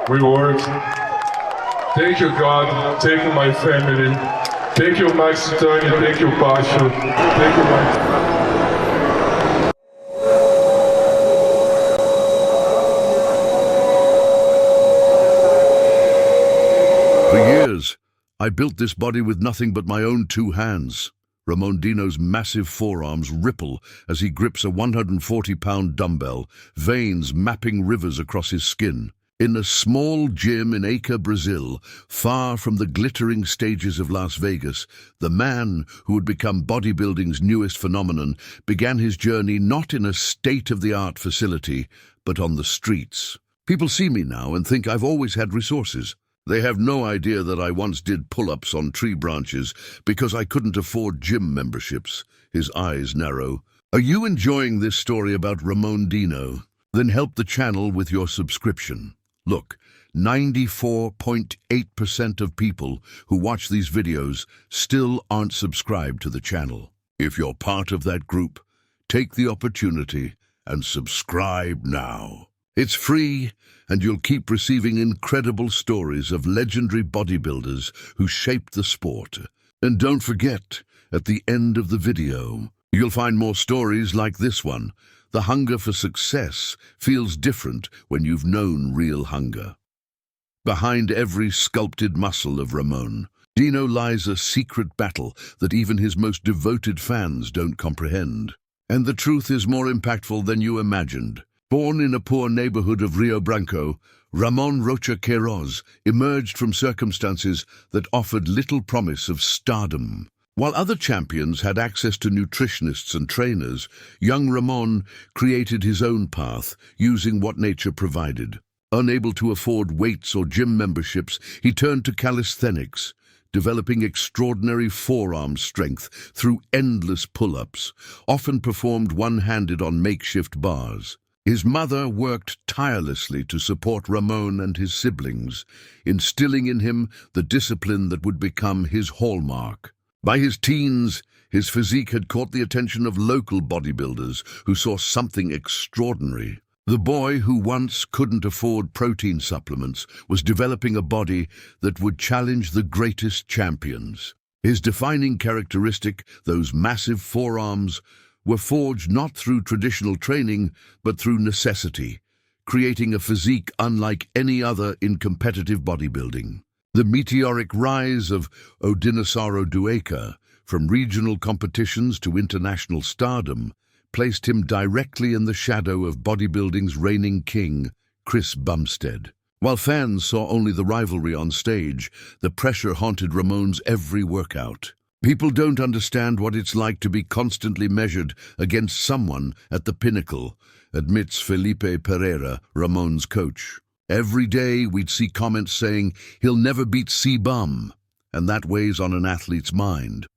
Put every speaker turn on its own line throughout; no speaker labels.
we work. Thank you, God. Thank you, my family. Thank you, Max Tony. Thank you, Pacho. Thank you, my...
For years, I built this body with nothing but my own 2 hands. Ramon Dino's massive forearms ripple as he grips a 140-pound dumbbell, veins mapping rivers across his skin. In a small gym in Acre, Brazil, far from the glittering stages of Las Vegas, the man who would become bodybuilding's newest phenomenon began his journey not in a state-of-the-art facility, but on the streets. People see me now and think I've always had resources. They have no idea that I once did pull-ups on tree branches because I couldn't afford gym memberships. His eyes narrow. Are you enjoying this story about Ramon Dino? Then help the channel with your subscription. Look, 94.8% of people who watch these videos still aren't subscribed to the channel. If you're part of that group, take the opportunity and subscribe now. It's free, and you'll keep receiving incredible stories of legendary bodybuilders who shaped the sport. And don't forget, at the end of the video, you'll find more stories like this one. The hunger for success feels different when you've known real hunger. Behind every sculpted muscle of Ramon, Dino lies a secret battle that even his most devoted fans don't comprehend. And the truth is more impactful than you imagined. Born in a poor neighborhood of Rio Branco, Ramon Rocha Queiroz emerged from circumstances that offered little promise of stardom. While other champions had access to nutritionists and trainers, young Ramon created his own path, using what nature provided. Unable to afford weights or gym memberships, he turned to calisthenics, developing extraordinary forearm strength through endless pull-ups, often performed one-handed on makeshift bars. His mother worked tirelessly to support Ramon and his siblings, instilling in him the discipline that would become his hallmark. By his teens, his physique had caught the attention of local bodybuilders who saw something extraordinary. The boy who once couldn't afford protein supplements was developing a body that would challenge the greatest champions. His defining characteristic, those massive forearms, were forged not through traditional training, but through necessity, creating a physique unlike any other in competitive bodybuilding. The meteoric rise of O Dinossauro do Acre, from regional competitions to international stardom, placed him directly in the shadow of bodybuilding's reigning king, Chris Bumstead. While fans saw only the rivalry on stage, the pressure haunted Ramon's every workout. People don't understand what it's like to be constantly measured against someone at the pinnacle, admits Felipe Pereira, Ramon's coach. Every day we'd see comments saying he'll never beat C-Bum, and that weighs on an athlete's mind.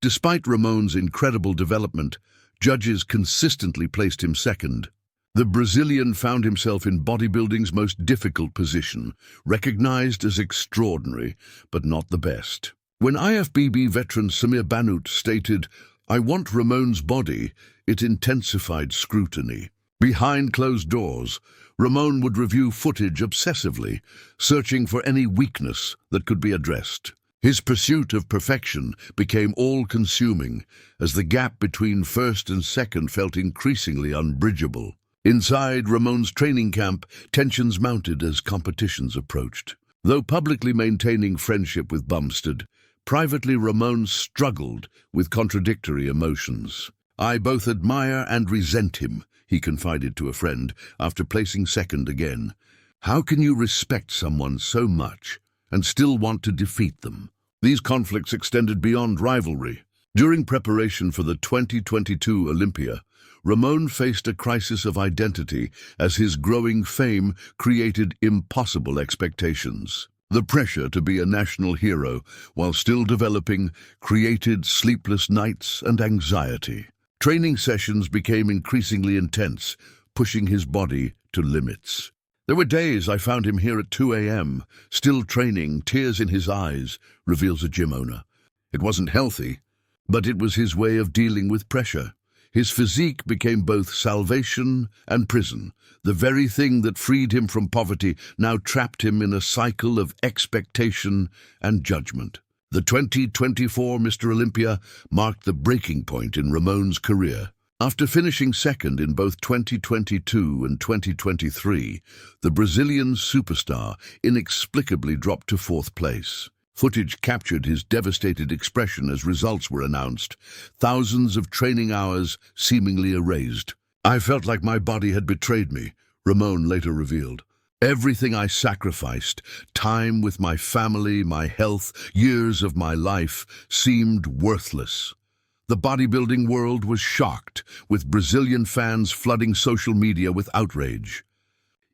Despite Ramon's incredible development, judges consistently placed him second. The Brazilian found himself in bodybuilding's most difficult position, recognized as extraordinary, but not the best. When IFBB veteran Samir Bannout stated, "I want Ramon's body," it intensified scrutiny. Behind closed doors, Ramon would review footage obsessively, searching for any weakness that could be addressed. His pursuit of perfection became all-consuming, as the gap between first and second felt increasingly unbridgeable. Inside Ramon's training camp, tensions mounted as competitions approached. Though publicly maintaining friendship with Bumstead, privately Ramon struggled with contradictory emotions. "I both admire and resent him," he confided to a friend after placing second again. "How can you respect someone so much and still want to defeat them?" These conflicts extended beyond rivalry. During preparation for the 2022 Olympia, Ramon faced a crisis of identity as his growing fame created impossible expectations. The pressure to be a national hero while still developing created sleepless nights and anxiety. Training sessions became increasingly intense, pushing his body to limits. "There were days I found him here at 2 a.m., still training, tears in his eyes," reveals a gym owner. It wasn't healthy, but it was his way of dealing with pressure. His physique became both salvation and prison. The very thing that freed him from poverty now trapped him in a cycle of expectation and judgment. The 2024 Mr. Olympia marked the breaking point in Ramon's career. After finishing second in both 2022 and 2023, the Brazilian superstar inexplicably dropped to fourth place. Footage captured his devastated expression as results were announced, thousands of training hours seemingly erased. "I felt like my body had betrayed me," Ramon later revealed. "Everything I sacrificed, time with my family, my health, years of my life, seemed worthless." The bodybuilding world was shocked, with Brazilian fans flooding social media with outrage.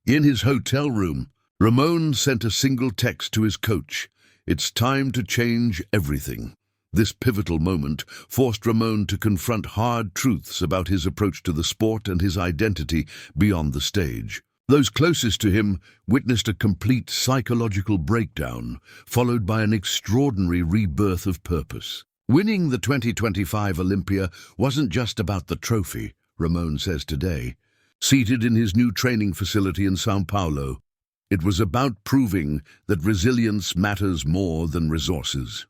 In his hotel room, Ramon sent a single text to his coach: "It's time to change everything." This pivotal moment forced Ramon to confront hard truths about his approach to the sport and his identity beyond the stage. Those closest to him witnessed a complete psychological breakdown, followed by an extraordinary rebirth of purpose. Winning the 2025 Olympia wasn't just about the trophy, Ramon says today. Seated in his new training facility in São Paulo, it was about proving that resilience matters more than resources.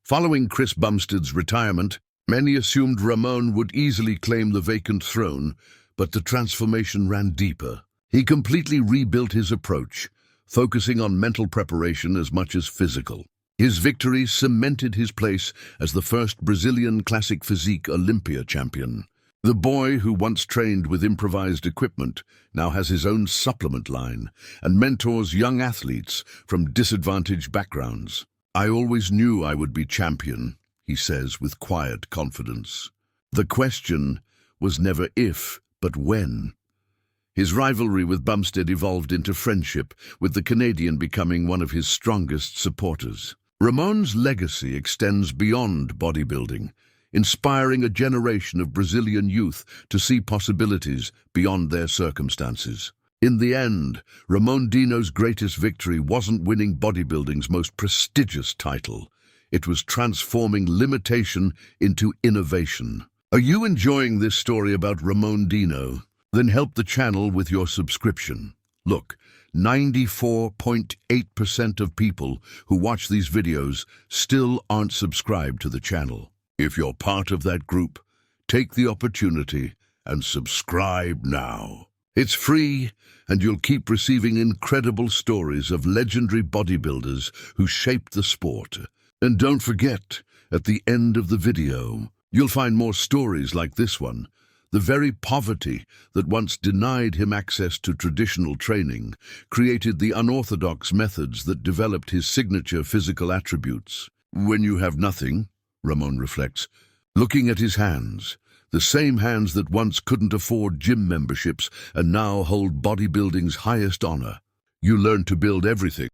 Following Chris Bumstead's retirement, many assumed Ramon would easily claim the vacant throne, but the transformation ran deeper. He completely rebuilt his approach, focusing on mental preparation as much as physical. His victory cemented his place as the first Brazilian classic physique Olympia champion. The boy who once trained with improvised equipment now has his own supplement line and mentors young athletes from disadvantaged backgrounds. "I always knew I would be champion," he says with quiet confidence. The question was never if, but when. His rivalry with Bumstead evolved into friendship, with the Canadian becoming one of his strongest supporters. Ramon's legacy extends beyond bodybuilding, inspiring a generation of Brazilian youth to see possibilities beyond their circumstances. In the end, Ramon Dino's greatest victory wasn't winning bodybuilding's most prestigious title. It was transforming limitation into innovation. Are you enjoying this story about Ramon Dino? Then help the channel with your subscription. Look, 94.8% of people who watch these videos still aren't subscribed to the channel. If you're part of that group, take the opportunity and subscribe now. It's free, and you'll keep receiving incredible stories of legendary bodybuilders who shaped the sport. And don't forget, at the end of the video, you'll find more stories like this one. The very poverty that once denied him access to traditional training created the unorthodox methods that developed his signature physical attributes. When you have nothing, Ramon reflects, looking at his hands, the same hands that once couldn't afford gym memberships and now hold bodybuilding's highest honor, you learn to build everything